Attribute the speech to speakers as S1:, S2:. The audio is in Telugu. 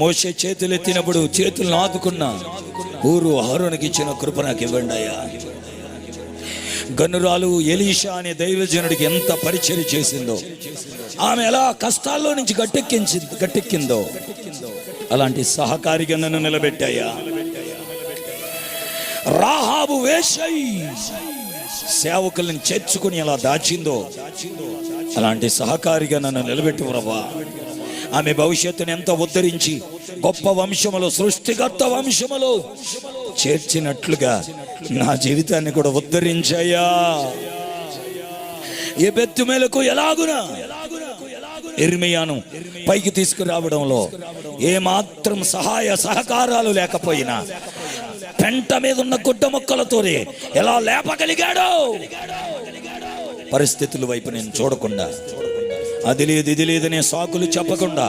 S1: మోషే చేతులు ఎత్తినప్పుడు చేతులను ఆదుకున్న ఊరు అహరోనుకి ఇచ్చిన కృప నాకు ఇవ్వండి అయ్యా. గనురాలు ఎలీషా అనే దైవజనుడికి ఎంత పరిచర్య చేసిందో, ఆమె ఎలా కష్టాల్లో నుంచి గట్టెక్కిందో అలాంటి సహకారిగా నన్ను నిలబెట్టాయా. రాహాబు వేషై సేవకులను చేర్చుకుని ఎలా దాచిందో అలాంటి సహకారిగా నన్ను నిలబెట్టు ప్రభా. ఆమె భవిష్యత్తును ఎంత ఉద్ధరించి గొప్ప వంశములో, సృష్టికర్త వంశములో చేర్చినట్లుగా నా జీవితాన్ని కూడా ఉద్ధరించాయా. ఏ బెత్తుమేలకు ఎలాగునా ఇర్మియాను పైకి తీసుకురావడంలో ఏమాత్రం సహాయ సహకారాలు లేకపోయినా పెంట మీద ఉన్న గుడ్డ మొక్కలతోనే ఎలా లేపగలిగాడో, పరిస్థితుల వైపు నేను చూడకుండా, అది లేదు ఇది లేదనే సాకులు చెప్పకుండా